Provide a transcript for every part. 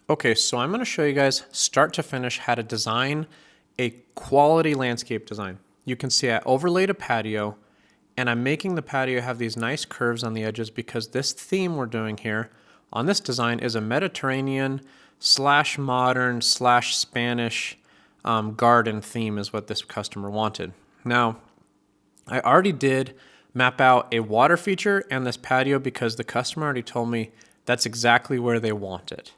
Okay, so I'm going to show you guys start to finish how to design a quality landscape design. You can see I overlaid a patio, and I'm making the patio have these nice curves on the edges because this theme we're doing here on this design is a Mediterranean slash modern slash Spanish garden theme is what this customer wanted. Now, I already did map out a water feature and this patio because the customer already told me that's exactly where they want it.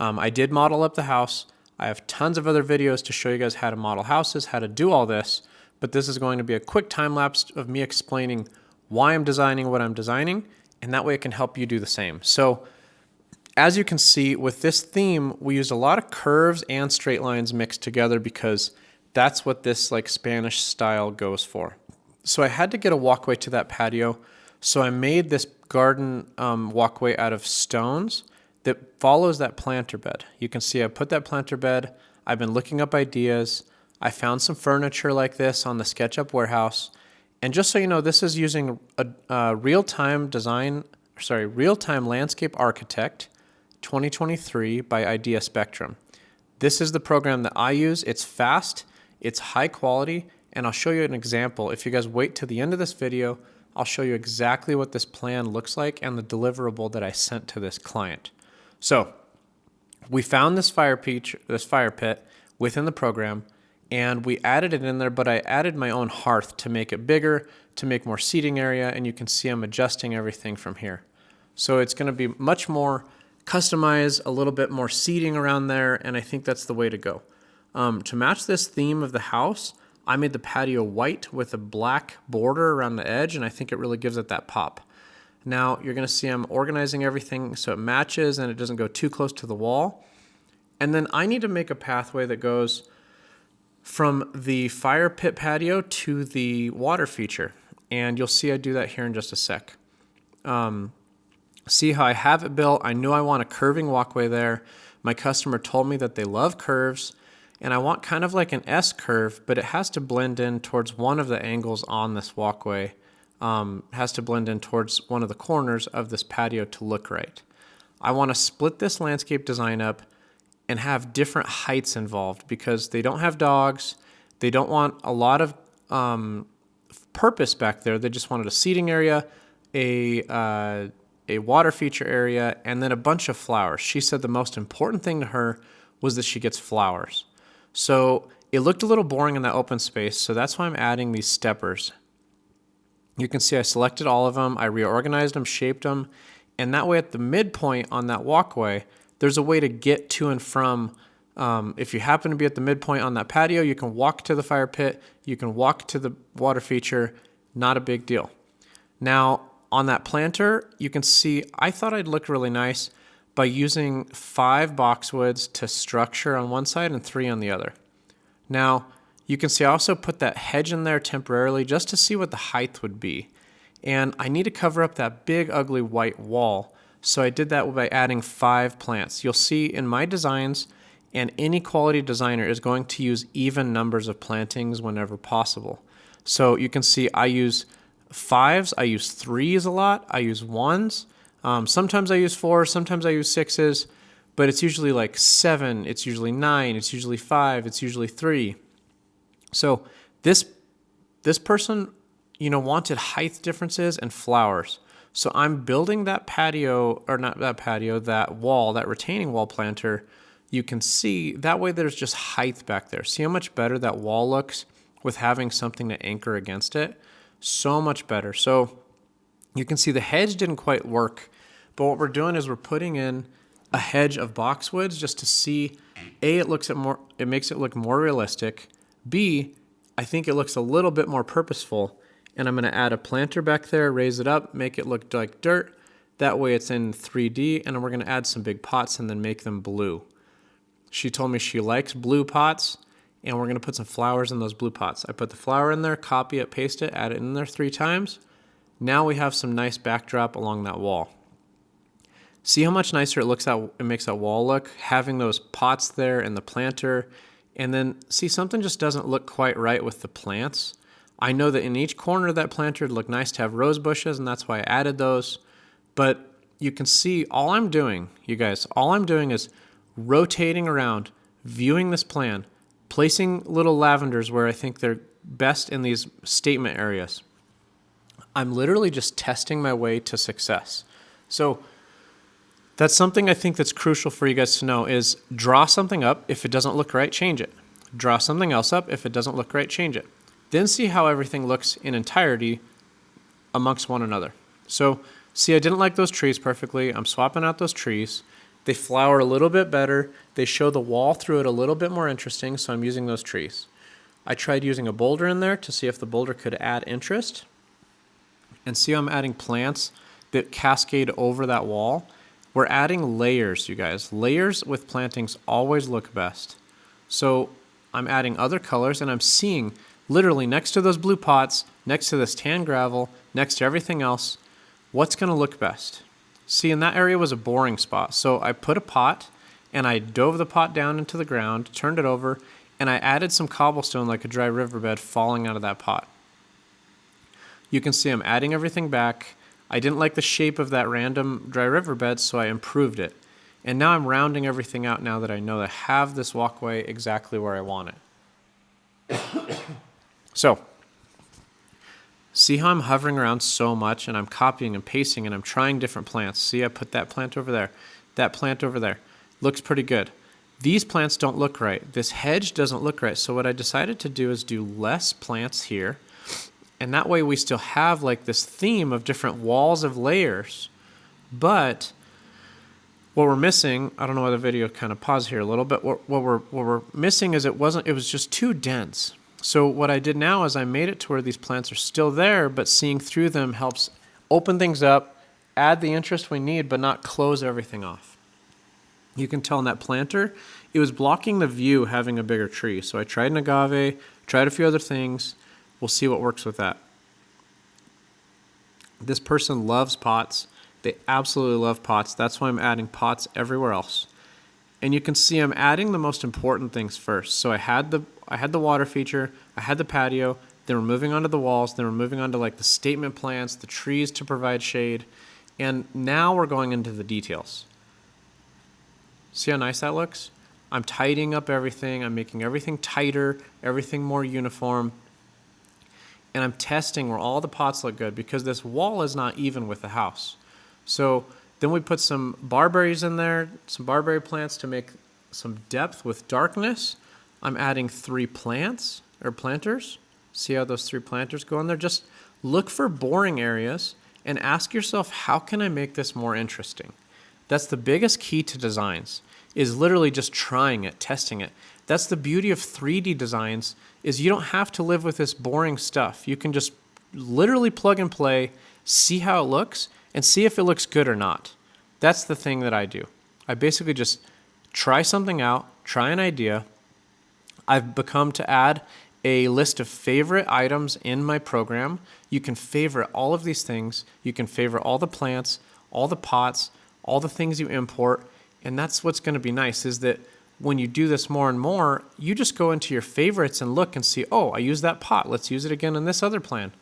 I did model up the house. I have tons of other videos to show you guys how to model houses, how to do all this, but this is going to be a quick time lapse of me explaining why I'm designing what I'm designing, and that way it can help you do the same. So as you can see with this theme, we used a lot of curves and straight lines mixed together because that's what this like Spanish style goes for. So I had to get a walkway to that patio. So I made this garden walkway out of stones that follows that planter bed. You can see I put that planter bed. I've been looking up ideas. I found some furniture like this on the SketchUp warehouse. And just so you know, this is using a real-time landscape architect 2023 by Idea Spectrum. This is the program that I use. It's fast, it's high quality, and I'll show you an example. If you guys wait to the end of this video, I'll show you exactly what this plan looks like and the deliverable that I sent to this client. So we found this fire pit within the program, and we added it in there, but I added my own hearth to make it bigger, to make more seating area, and you can see I'm adjusting everything from here. So it's going to be much more customized, a little bit more seating around there, and I think that's the way to go. To match this theme of the house, I made the patio white with a black border around the edge, and I think it really gives it that pop. Now you're going to see I'm organizing everything so it matches and it doesn't go too close to the wall. And then I need to make a pathway that goes from the fire pit patio to the water feature. And you'll see I do that here in just a sec. See how I have it built. I knew I want a curving walkway there. My customer told me that they love curves, and I want kind of like an S curve, but it has to blend in towards one of the angles on this walkway. Has to blend in towards one of the corners of this patio to look right. I want to split this landscape design up and have different heights involved because they don't have dogs. They don't want a lot of purpose back there. They just wanted a seating area, a water feature area, and then a bunch of flowers. She said the most important thing to her was that she gets flowers. So it looked a little boring in that open space, so that's why I'm adding these steppers. You can see I selected all of them, I reorganized them, shaped them, and that way at the midpoint on that walkway, there's a way to get to and from. If you happen to be at the midpoint on that patio, you can walk to the fire pit, you can walk to the water feature, not a big deal. Now, on that planter, you can see I thought I'd look really nice by using 5 boxwoods to structure on one side and 3 on the other. Now, you can see I also put that hedge in there temporarily just to see what the height would be. And I need to cover up that big ugly white wall. So I did that by adding 5 plants. You'll see in my designs, and any quality designer is going to use even numbers of plantings whenever possible. So you can see I use 5s, I use 3s a lot, I use 1s. Sometimes I use 4s, sometimes I use 6s, but it's usually like 7, it's usually 9, it's usually 5, it's usually 3. So this person, wanted height differences and flowers. So I'm building that patio, or not that patio, that wall, that retaining wall planter. You can see that way there's just height back there. See how much better that wall looks with having something to anchor against it? So much better. So you can see the hedge didn't quite work, but what we're doing is we're putting in a hedge of boxwoods just to see, A, it makes it look more realistic. B, I think it looks a little bit more purposeful, and I'm going to add a planter back there, raise it up, make it look like dirt. That way it's in 3D, and we're going to add some big pots and then make them blue. She told me she likes blue pots, and we're going to put some flowers in those blue pots. I put the flower in there, copy it, paste it, add it in there 3 times. Now we have some nice backdrop along that wall. See how much nicer it makes that wall look, having those pots there and the planter. And then see, something just doesn't look quite right with the plants. I know that in each corner of that planter it'd look nice to have rose bushes, and that's why I added those. But you can see all I'm doing, you guys, is rotating around, viewing this plan, placing little lavenders where I think they're best in these statement areas. I'm literally just testing my way to success. So that's something I think that's crucial for you guys to know is draw something up. If it doesn't look right, change it. Draw something else up. If it doesn't look right, change it. Then see how everything looks in entirety amongst one another. So see, I didn't like those trees perfectly. I'm swapping out those trees. They flower a little bit better. They show the wall through it a little bit more interesting, so I'm using those trees. I tried using a boulder in there to see if the boulder could add interest. And see how I'm adding plants that cascade over that wall. We're adding layers, you guys. Layers with plantings always look best. So I'm adding other colors, and I'm seeing literally next to those blue pots, next to this tan gravel, next to everything else, what's going to look best. See, in that area was a boring spot. So I put a pot, and I dove the pot down into the ground, turned it over, and I added some cobblestone like a dry riverbed falling out of that pot. You can see I'm adding everything back. I didn't like the shape of that random dry riverbed, so I improved it. And now I'm rounding everything out now that I know that I have this walkway exactly where I want it. So, see how I'm hovering around so much and I'm copying and pasting and I'm trying different plants. See, I put that plant over there, that plant over there. Looks pretty good. These plants don't look right. This hedge doesn't look right. So what I decided to do is do less plants here. And that way we still have like this theme of different walls of layers. But what we're missing, I don't know why the video kind of paused here a little, but what we're missing is it was just too dense. So what I did now is I made it to where these plants are still there, but seeing through them helps open things up, add the interest we need, but not close everything off. You can tell in that planter, it was blocking the view having a bigger tree. So I tried an agave, tried a few other things. We'll see what works with that. This person loves pots. They absolutely love pots. That's why I'm adding pots everywhere else. And you can see I'm adding the most important things first. So I had the water feature, I had the patio, then we're moving onto the walls, then we're moving on to like the statement plants, the trees to provide shade, and now we're going into the details. See how nice that looks? I'm tidying up everything, I'm making everything tighter, everything more uniform. And I'm testing where all the pots look good because this wall is not even with the house. So then we put some barberries in there, some barberry plants to make some depth with darkness. I'm adding 3 plants or planters. See how those 3 planters go in there? Just look for boring areas and ask yourself, how can I make this more interesting? That's the biggest key to designs, is literally just trying it, testing it. That's the beauty of 3D designs, is you don't have to live with this boring stuff. You can just literally plug and play, see how it looks, and see if it looks good or not. That's the thing that I do. I basically just try something out, try an idea. I've become to add a list of favorite items in my program. You can favorite all of these things. You can favorite all the plants, all the pots, all the things you import. And that's what's going to be nice, is that when you do this more and more, you just go into your favorites and look and see, oh, I used that pot. Let's use it again in this other plan.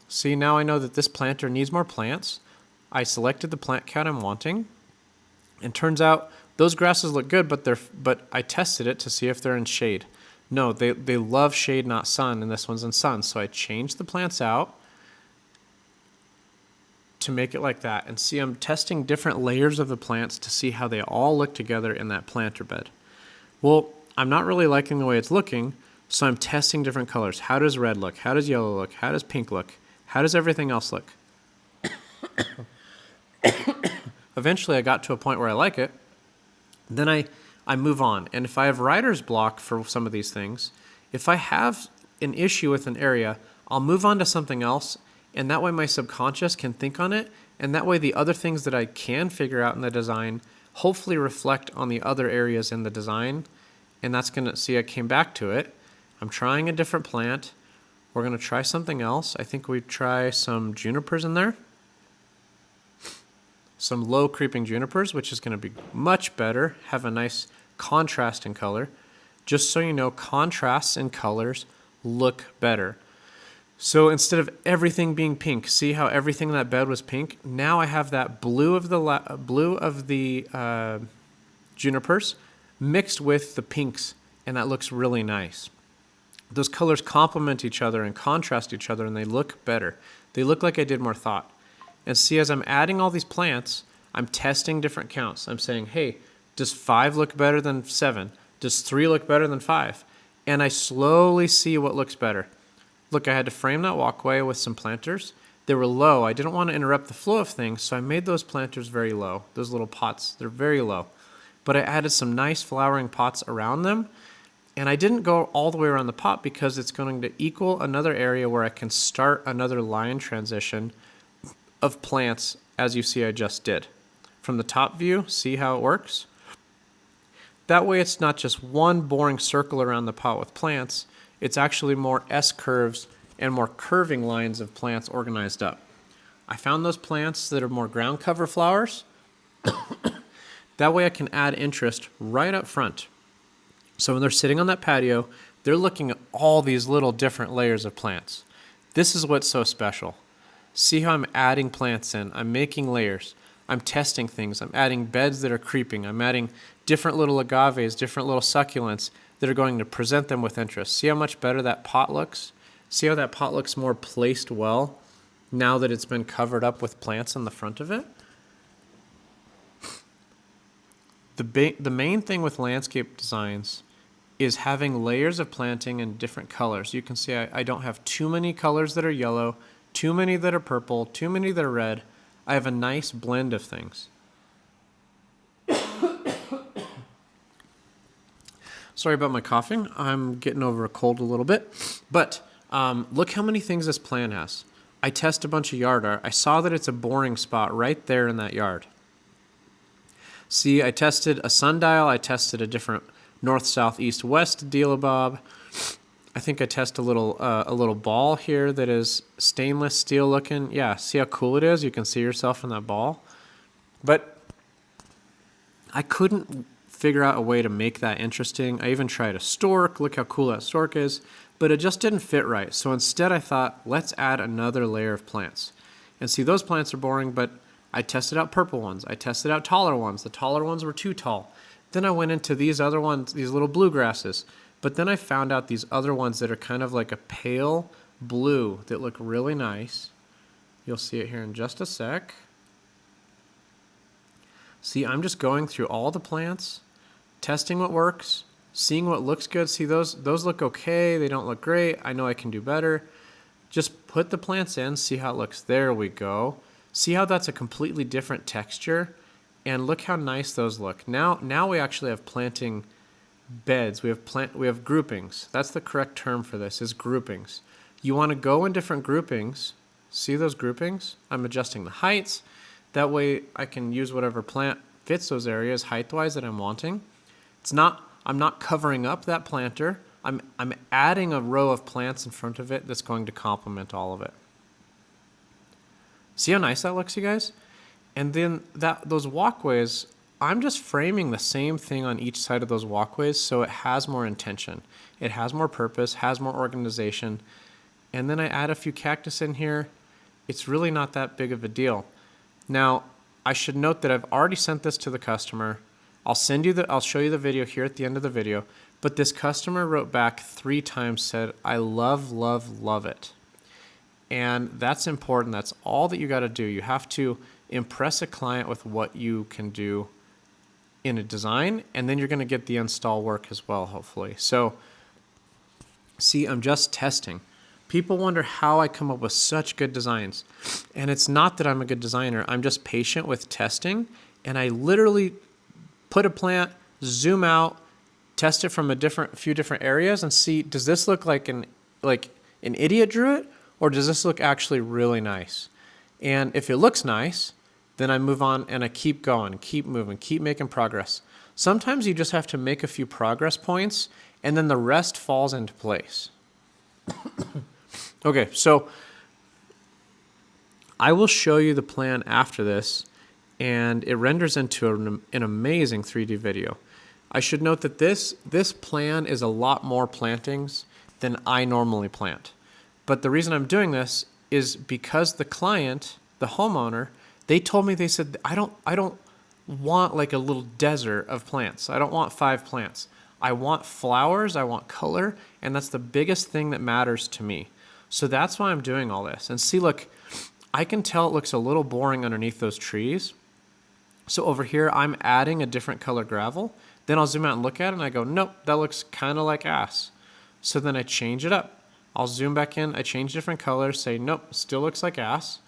See, now I know that this planter needs more plants. I selected the plant count I'm wanting. And turns out those grasses look good, but I tested it to see if they're in shade. No, they love shade, not sun, and this one's in sun. So I changed the plants out to make it like that. And see, I'm testing different layers of the plants to see how they all look together in that planter bed. Well, I'm not really liking the way it's looking, so I'm testing different colors. How does red look? How does yellow look? How does pink look? How does everything else look? Eventually, I got to a point where I like it. Then I move on. And if I have writer's block for some of these things, if I have an issue with an area, I'll move on to something else. And that way my subconscious can think on it. And that way the other things that I can figure out in the design hopefully reflect on the other areas in the design. And that's going to, see, I came back to it. I'm trying a different plant. We're going to try something else. I think we try some junipers in there. Some low creeping junipers, which is going to be much better. Have a nice contrast in color. Just so you know, contrasts in colors look better. So instead of everything being pink, see how everything in that bed was pink? Now I have that blue of the junipers mixed with the pinks, and that looks really nice. Those colors complement each other and contrast each other, and they look better. They look like I did more thought. And see, as I'm adding all these plants, I'm testing different counts. I'm saying, hey, does 5 look better than 7? Does 3 look better than 5? And I slowly see what looks better. Look, I had to frame that walkway with some planters. They were low. I didn't want to interrupt the flow of things, so I made those planters very low. Those little pots, they're very low. But I added some nice flowering pots around them, and I didn't go all the way around the pot because it's going to equal another area where I can start another line transition of plants, as you see I just did. From the top view, see how it works? That way it's not just one boring circle around the pot with plants, it's actually more S-curves and more curving lines of plants organized up. I found those plants that are more ground cover flowers. That way I can add interest right up front. So when they're sitting on that patio, they're looking at all these little different layers of plants. This is what's so special. See how I'm adding plants in, I'm making layers. I'm testing things. I'm adding beds that are creeping. I'm adding different little agaves, different little succulents that are going to present them with interest. See how much better that pot looks? See how that pot looks more placed well now that it's been covered up with plants in the front of it? The main thing with landscape designs is having layers of planting in different colors. You can see I don't have too many colors that are yellow, too many that are purple, too many that are red. I have a nice blend of things. Sorry about my coughing. I'm getting over a cold a little bit. But look how many things this plan has. I test a bunch of yard art. I saw that it's a boring spot right there in that yard. See, I tested a sundial. I tested a different north, south, east, west dealabob. I think I test a little ball here that is stainless steel looking. Yeah, see how cool it is? You can see yourself in that ball. But I couldn't figure out a way to make that interesting. I even tried a stork. Look how cool that stork is. But it just didn't fit right. So instead I thought, let's add another layer of plants. And see, those plants are boring, but I tested out purple ones. I tested out taller ones. The taller ones were too tall. Then I went into these other ones, these little bluegrasses. But then I found out these other ones that are kind of like a pale blue that look really nice. You'll see it here in just a sec. See, I'm just going through all the plants, testing what works, seeing what looks good. See, those look okay. They don't look great. I know I can do better. Just put the plants in, see how it looks. There we go. See how that's a completely different texture? And look how nice those look. Now we actually have planting beds. We have groupings. That's the correct term for this, is groupings. You want to go in different groupings. See those groupings? I'm adjusting the heights. That way I can use whatever plant fits those areas height-wise that I'm wanting. I'm not covering up that planter. I'm adding a row of plants in front of it that's going to complement all of it. See how nice that looks, you guys? And then those walkways, I'm just framing the same thing on each side of those walkways so it has more intention. It has more purpose, has more organization. And then I add a few cactus in here. It's really not that big of a deal. Now, I should note that I've already sent this to the customer. I'll show you the video here at the end of the video. But this customer wrote back 3 times, said, I love, love, love it. And that's important. That's all that you got to do. You have to impress a client with what you can do in a design, and then you're going to get the install work as well, hopefully. So, see, I'm just testing. People wonder how I come up with such good designs. And it's not that I'm a good designer. I'm just patient with testing, and I literally put a plant, zoom out, test it from a few different areas, and see, does this look like an idiot drew it, or does this look actually really nice? And if it looks nice, then I move on and I keep going, keep moving, keep making progress. Sometimes you just have to make a few progress points, and then the rest falls into place. Okay, so I will show you the plan after this, and it renders into an amazing 3D video. I should note that this plan is a lot more plantings than I normally plant. But the reason I'm doing this is because the client, the homeowner, they told me, they said, I don't want like a little desert of plants. I don't want 5 plants. I want flowers, I want color, and that's the biggest thing that matters to me. So that's why I'm doing all this. And see, look, I can tell it looks a little boring underneath those trees. So over here, I'm adding a different color gravel. Then I'll zoom out and look at it and I go, nope, that looks kind of like ass. So then I change it up. I'll zoom back in, I change different colors, say, nope, still looks like ass.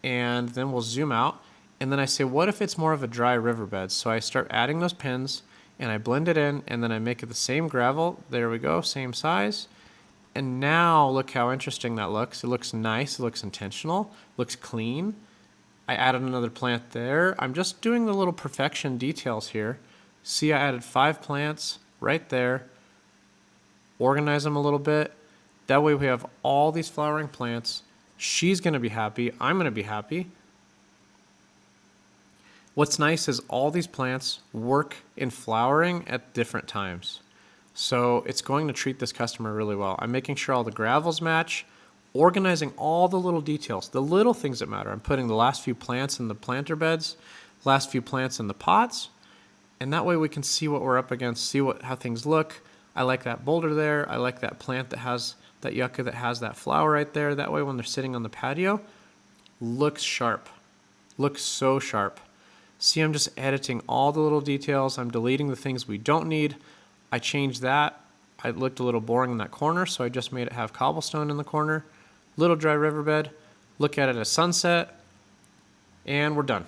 And then we'll zoom out. And then I say, what if it's more of a dry riverbed? So I start adding those pins and I blend it in and then I make it the same gravel. There we go, same size. And now look how interesting that looks. It looks nice, it looks intentional, looks clean. I added another plant there. I'm just doing the little perfection details here. See, I added 5 plants right there. Organize them a little bit. That way we have all these flowering plants. She's gonna be happy, I'm gonna be happy. What's nice is all these plants work in flowering at different times. So it's going to treat this customer really well. I'm making sure all the gravels match, organizing all the little details, the little things that matter. I'm putting the last few plants in the planter beds, last few plants in the pots, and that way we can see what we're up against, see how things look. I like that boulder there. I like that plant that has that yucca that has that flower right there. That way when they're sitting on the patio, looks sharp, looks so sharp. See, I'm just editing all the little details. I'm deleting the things we don't need. I changed that. It looked a little boring in that corner, so I just made it have cobblestone in the corner. Little dry riverbed. Look at it as sunset. And we're done.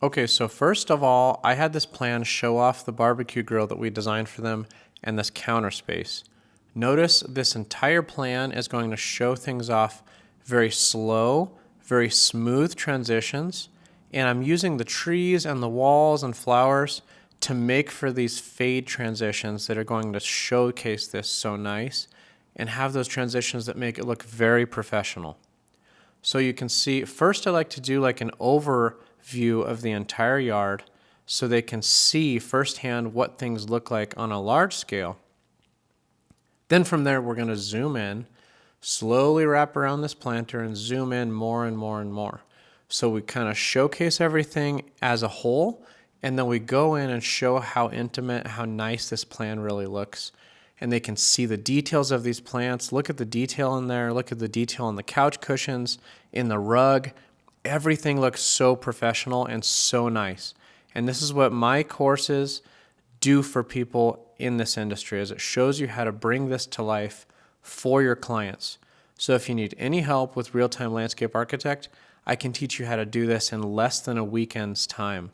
Okay, so first of all, I had this plan show off the barbecue grill that we designed for them and this counter space. Notice this entire plan is going to show things off very slow, very smooth transitions, and I'm using the trees and the walls and flowers to make for these fade transitions that are going to showcase this so nice and have those transitions that make it look very professional. So you can see, first I like to do like an overview of the entire yard so they can see firsthand what things look like on a large scale. Then from there, we're going to zoom in, slowly wrap around this planter and zoom in more and more and more. So we kind of showcase everything as a whole, and then we go in and show how intimate, how nice this plan really looks. And they can see the details of these plants. Look at the detail in there. Look at the detail on the couch cushions, in the rug. Everything looks so professional and so nice. And this is what my courses do for people in this industry, is it shows you how to bring this to life for your clients. So if you need any help with real-time landscape architect, I can teach you how to do this in less than a weekend's time.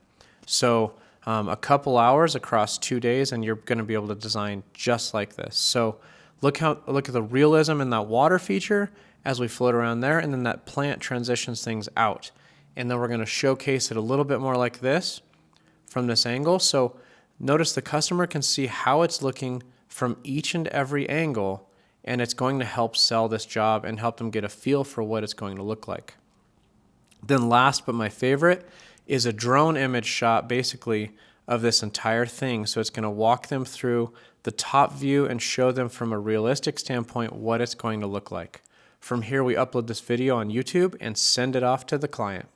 So a couple hours across 2 days and you're going to be able to design just like this. So look at the realism in that water feature as we float around there, and then that plant transitions things out. And then we're going to showcase it a little bit more like this from this angle. So notice the customer can see how it's looking from each and every angle, and it's going to help sell this job and help them get a feel for what it's going to look like. Then last but my favorite is a drone image shot basically of this entire thing. So it's going to walk them through the top view and show them from a realistic standpoint what it's going to look like. From here, we upload this video on YouTube and send it off to the client.